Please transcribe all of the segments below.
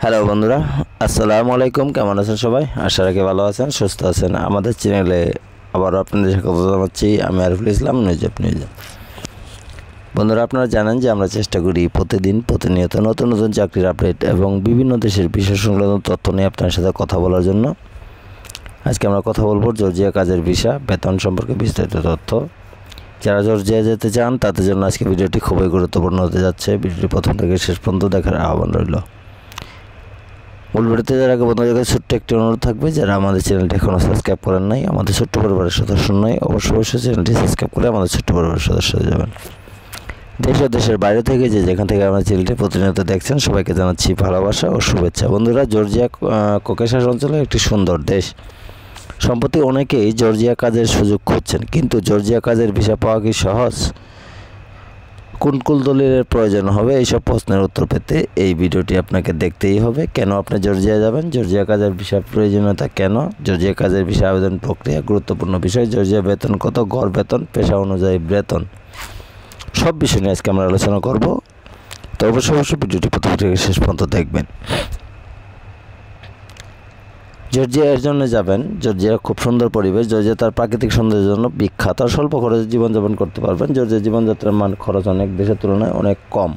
Hello বন্ধুরা, আসসালামু আলাইকুম। কেমন আছেন সবাই? আশা রাখি ভালো আছেন, সুস্থ আছেন। আমাদের চ্যানেলে আবারও আপনাদের স্বাগত জানাচ্ছি। আমি আরিফুল ইসলাম, নিউজেপ। বন্ধুরা, আপনারা জানেন যে আমরা চেষ্টা করি প্রতিনিয়ত নতুন নতুন চাকরির আপডেট এবং বিভিন্ন দেশের বিষয় সংক্রান্ত তথ্য নিয়ে আপনার সাথে কথা বলার জন্য। আজকে আমরা কথা বলবো জর্জিয়া কাজের ভিসা বেতন সম্পর্কে বিস্তারিত তথ্য। যারা জর্জিয়া যেতে চান তাদের জন্য আজকে ভিডিওটি খুবই গুরুত্বপূর্ণ হতে যাচ্ছে। ভিডিওটি প্রথম থেকে শেষ পর্যন্ত দেখার আহ্বান রইল। মূল ভিডিওতে যারা আগে বন্ধুদের ছোট্ট একটি অনুরোধ থাকবে, যারা আমাদের চ্যানেলটি এখনও সাবস্ক্রাইব করেন নাই, আমাদের ছোট্ট পরিবারের সদস্য নয়, অবশ্যই চ্যানেলটি সাবস্ক্রাইব করে আমাদের ছোট্ট পরিবারের সদস্য হয়ে যাবেন। দেশ ও দেশের বাইরে থেকে যেখান থেকে আমাদের চ্যানেলটি প্রতিনিয়ত দেখছেন, সবাইকে জানাচ্ছি ভালোবাসা ও শুভেচ্ছা। বন্ধুরা, জর্জিয়া ককেশাস অঞ্চলে একটি সুন্দর দেশ। সম্প্রতি অনেকেই জর্জিয়া কাজের সুযোগ খুঁজছেন, কিন্তু জর্জিয়া কাজের ভিসা পাওয়া কি সহজ? কোন দলিলের প্রয়োজন হবে? এইসব প্রশ্নের উত্তর পেতে এই ভিডিওটি আপনাকে দেখতেই হবে। কেন আপনি জর্জিয়া যাবেন, জর্জিয়া কাজের ভিসা প্রয়োজনীয়তা কেন, জর্জিয়া কাজের ভিসা আবেদন প্রক্রিয়া, গুরুত্বপূর্ণ বিষয়, জর্জিয়া বেতন কত, গড় বেতন, পেশা অনুযায়ী বেতন, সব বিষয় নিয়ে আজকে আমরা আলোচনা করব। তো অবশ্যই ভিডিওটি প্রথম থেকে শেষ পর্যন্ত দেখবেন। জর্জিয়া এর জন্য যাবেন। জর্জিয়া খুব সুন্দর পরিবেশ। জর্জিয়া তার প্রাকৃতিক সৌন্দর্যের জন্য বিখ্যাত। আর স্বল্প খরচে জীবনযাপন করতে পারবেন। জর্জিয়ার জীবনযাত্রার মান খরচ অনেক দেশের তুলনায় অনেক কম।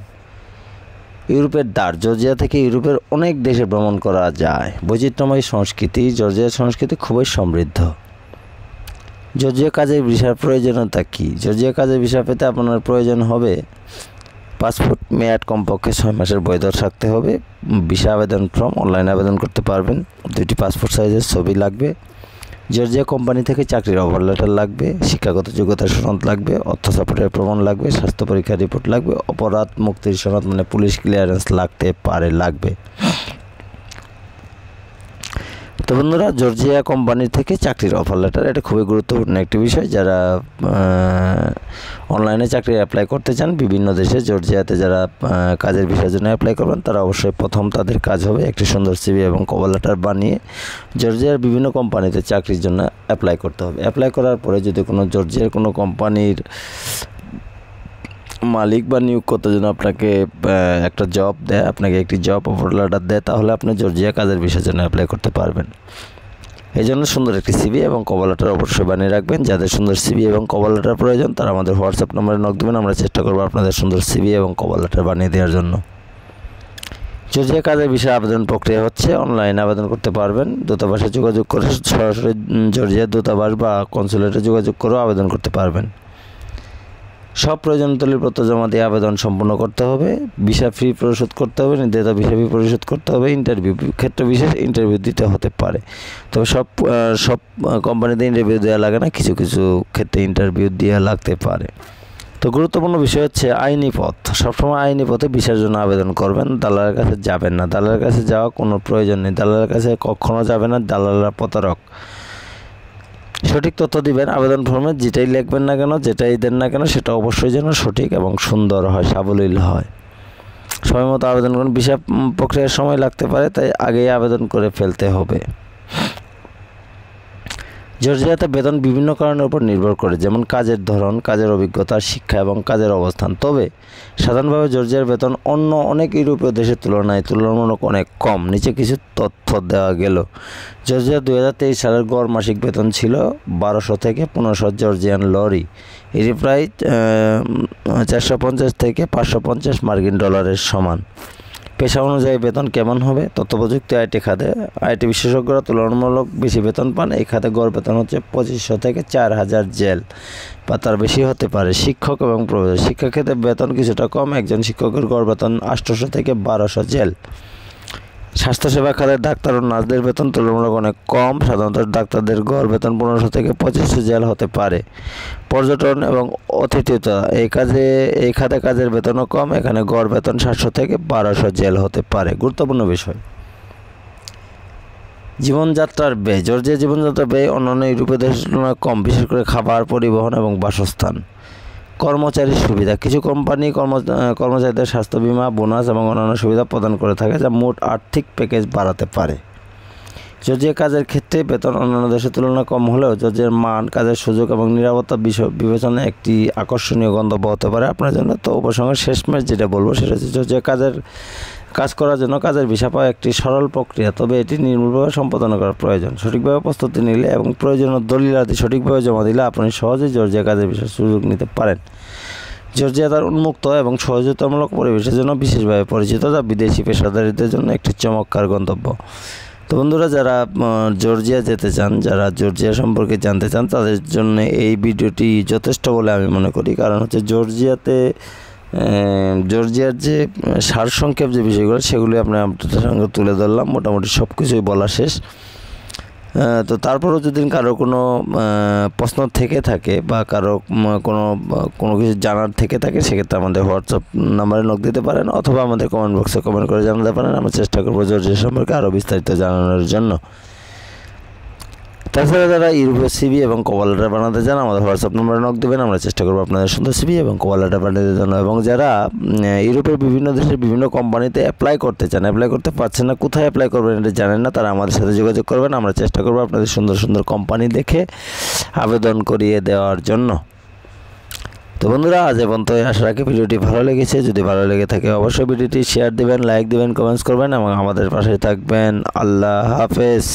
ইউরোপের দ্বার। জর্জিয়া থেকে ইউরোপের অনেক দেশে ভ্রমণ করা যায়। বৈচিত্র্যময় সংস্কৃতি। জর্জিয়ার সংস্কৃতি খুবই সমৃদ্ধ। জর্জিয়া কাজের ভিসার প্রয়োজনীয়তা কী? জর্জিয়া কাজের ভিসা পেতে আপনার প্রয়োজন হবে পাসপোর্ট মেয়াদ কমপক্ষে 6 মাসের বৈধ থাকতে হবে। ভিসা আবেদন ফর্ম অনলাইনে আবেদন করতে পারবেন। 2টি পাসপোর্ট সাইজের ছবি লাগবে। জর্জিয়া কোম্পানি থেকে চাকরির অফার লেটার লাগবে। শিক্ষাগত যোগ্যতার সনদ লাগবে। অর্থ সাপোর্টের প্রমাণ লাগবে। স্বাস্থ্য পরীক্ষার রিপোর্ট লাগবে। অপরাধ মুক্তির সনদ মানে পুলিশ ক্লিয়ারেন্স লাগবে। তো বন্ধুরা, জর্জিয়া কোম্পানি থেকে চাকরির অফার লেটার, এটা খুবই গুরুত্বপূর্ণ একটি বিষয়। যারা অনলাইনে চাকরি অ্যাপ্লাই করতে চান বিভিন্ন দেশে, জর্জিয়াতে যারা কাজের ভিসার জন্য অ্যাপ্লাই করবেন, তারা অবশ্যই প্রথম তাদের কাজ হবে একটি সুন্দর সিভি এবং কভার লেটার বানিয়ে জর্জিয়ার বিভিন্ন কোম্পানিতে চাকরির জন্য অ্যাপ্লাই করতে হবে। অ্যাপ্লাই করার পরে যদি কোনো জর্জিয়ার কোনো কোম্পানির মালিক বা নিয়োগকর্তা যেন আপনাকে একটা জব দেয়, আপনাকে একটি জব অফার লেটার দেয়, তাহলে আপনি জর্জিয়া কাজের ভিসার জন্য অ্যাপ্লাই করতে পারবেন। এই জন্য সুন্দর একটি সিভি এবং কভার লেটার অবশ্যই বানিয়ে রাখবেন। যাদের সুন্দর সিভি এবং কভার লেটার প্রয়োজন, তারা আমাদের হোয়াটসঅ্যাপ নম্বরে নক দেবেন। আমরা চেষ্টা করবো আপনাদের সুন্দর সিভি এবং কভার লেটার বানিয়ে দেওয়ার জন্য। জর্জিয়া কাজের ভিসা আবেদন প্রক্রিয়া হচ্ছে অনলাইনে আবেদন করতে পারবেন। দূতাবাসে যোগাযোগ করে, সরাসরি জর্জিয়ার দূতাবাস বা কনসুলেটে যোগাযোগ করেও আবেদন করতে পারবেন। সব প্রয়োজনীয় দলিলপত্র জমা দিয়ে আবেদন সম্পূর্ণ করতে হবে। ভিসা ফি পরিশোধ করতে হবে। নির্ধারিত ভিসা ফি পরিশোধ করতে হবে। ইন্টারভিউ, ক্ষেত্র বিশেষ ইন্টারভিউ দিতে হতে পারে। তবে সব কোম্পানিতে ইন্টারভিউ দেওয়া লাগে না, কিছু ক্ষেত্রে ইন্টারভিউ দেওয়া লাগতে পারে। তো গুরুত্বপূর্ণ বিষয় হচ্ছে আইনি পথ। সবসময় আইনি পথে ভিসার জন্য আবেদন করবেন। দালালের কাছে যাবেন না। দালালের কাছে যাওয়া কোনো প্রয়োজন নেই। দালালের কাছে কখনো যাবেন না। দালালরা প্রতারক। সঠিক তথ্য দিবেন আবেদন ফর্মে। যেটাই লিখবেন না কেন, যেটাই দেন না কেন, সেটা অবশ্যই যেন সঠিক এবং সুন্দর হয়, সাবলীল হয়। সময় মতো আবেদন করুন। ভিসা প্রক্রিয়ার সময় লাগতে পারে, তাই আগেই আবেদন করে ফেলতে হবে। জর্জিয়াতে বেতন বিভিন্ন কারণের উপর নির্ভর করে, যেমন কাজের ধরন, কাজের অভিজ্ঞতা, শিক্ষা এবং কাজের অবস্থান। তবে সাধারণভাবে জর্জিয়ার বেতন অন্য অনেক ইউরোপীয় দেশের তুলনায় তুলনামূলক অনেক কম। নিচে কিছু তথ্য দেওয়া গেল। জর্জিয়ার 2023 সালের গড় মাসিক বেতন ছিল 1200 থেকে 1500 জর্জিয়ান লরি। এটি প্রায় 450 থেকে 550 মার্কিন ডলারের সমান। পেশা অনুযায়ী বেতন কেমন হবে? তথ্য প্রযুক্তি আইটি খাতে আইটি বিশেষজ্ঞরা তুলনামূলক বেশি বেতন পান। এই খাতে গড় বেতন হচ্ছে 2500 থেকে 4000 জেল বা তার বেশি হতে পারে। শিক্ষক এবং প্রফেসর। শিক্ষাক্ষেত্রে বেতন কিছুটা কম। একজন শিক্ষকের গড় বেতন 800 থেকে 1200 জেল। স্বাস্থ্যসেবা খাতের ডাক্তার ও নার্সদের বেতন তুলনামূলক অনেক কম। সাধারণত ডাক্তারদের গড় বেতন 1500 থেকে 2500 জেল হতে পারে। পর্যটন এবং অতিথিয়তা এই খাতে কাজের বেতনও কম। এখানে গড় বেতন 700 থেকে 1200 জেল হতে পারে। গুরুত্বপূর্ণ বিষয় জীবনযাত্রার ব্যয়। জর্জিয়া জীবনযাত্রার ব্যয় অন্যান্য ইউরোপীয় দেশের তুলনায় কম, বিশেষ করে খাবার, পরিবহন এবং বাসস্থান। কর্মচারীর সুবিধা। কিছু কোম্পানি কর্মচারীদের স্বাস্থ্য বীমা, বোনাস এবং অন্যান্য সুবিধা প্রদান করে থাকে, যা মোট আর্থিক প্যাকেজ বাড়াতে পারে। জর্জিয়া কাজের ক্ষেত্রে বেতন অন্যান্য দেশের তুলনায় কম হলেও জর্জিয়ার মান, কাজের সুযোগ এবং নিরাপত্তা বিষয় বিবেচনায় একটি আকর্ষণীয় গন্তব্য হতে পারে আপনার জন্য। তো উপসংহারে শেষমেশ যেটা বলবো সেটা হচ্ছে জর্জিয়া কাজ করার জন্য কাজের ভিসা পাওয়া একটি সরল প্রক্রিয়া, তবে এটি নির্ভুলভাবে সম্পাদনা করা প্রয়োজন। সঠিকভাবে প্রস্তুতি নিলে এবং প্রয়োজনীয় দলিলাদি সঠিকভাবে জমা দিলে আপনি সহজেই জর্জিয়া কাজের ভিসার সুযোগ নিতে পারেন। জর্জিয়া তার উন্মুক্ত এবং সহযোগিতামূলক পরিবেশের জন্য বিশেষভাবে পরিচিত, যা বিদেশি পেশাদারীদের জন্য একটি চমৎকার গন্তব্য। তো বন্ধুরা, যারা জর্জিয়া যেতে চান, যারা জর্জিয়া সম্পর্কে জানতে চান, তাদের জন্য এই ভিডিওটি যথেষ্ট বলে আমি মনে করি। কারণ হচ্ছে জর্জিয়ার যে সারসংক্ষেপ যে বিষয়গুলো সেগুলি আপনাদের সঙ্গে তুলে ধরলাম, মোটামুটি সব কিছুই বলা শেষ। তো তারপরেও যদি কারো কোনো প্রশ্ন থেকে থাকে বা কারো কোনো কিছু জানার থেকে থাকে, সেক্ষেত্রে আমাদের হোয়াটসঅ্যাপ নাম্বারে নক দিতে পারেন অথবা আমাদের কমেন্ট বক্সে কমেন্ট করে জানাতে পারেন। আমরা চেষ্টা করবো জর্জিয়া সম্পর্কে আরও বিস্তারিত জানানোর জন্য। তাছাড়া যারা ইউরোপের সিভি এবং কভার লেটার বানাতে চান, আমাদের হোয়াটসঅ্যাপ নাম্বারে নক দেবেন। আমরা চেষ্টা করবো আপনাদের সুন্দর সিভি এবং কভার লেটার বানাতে জন্য। এবং যারা ইউরোপের বিভিন্ন দেশের বিভিন্ন কোম্পানিতে অ্যাপ্লাই করতে চান, অ্যাপ্লাই করতে পারছেন না, কোথায় অ্যাপ্লাই করবেন এটা জানেন না, তারা আমাদের সাথে যোগাযোগ করবেন। আমরা চেষ্টা করবো আপনাদের সুন্দর সুন্দর কোম্পানি দেখে আবেদন করিয়ে দেওয়ার জন্য। তো বন্ধুরা, আজ এ পর্যন্ত আশা রাখি ভিডিওটি ভালো লেগেছে। যদি ভালো লেগে থাকে অবশ্যই ভিডিওটি শেয়ার দেবেন, লাইক দেবেন, কমেন্টস করবেন এবং আমাদের পাশে থাকবেন। আল্লাহ হাফেজ।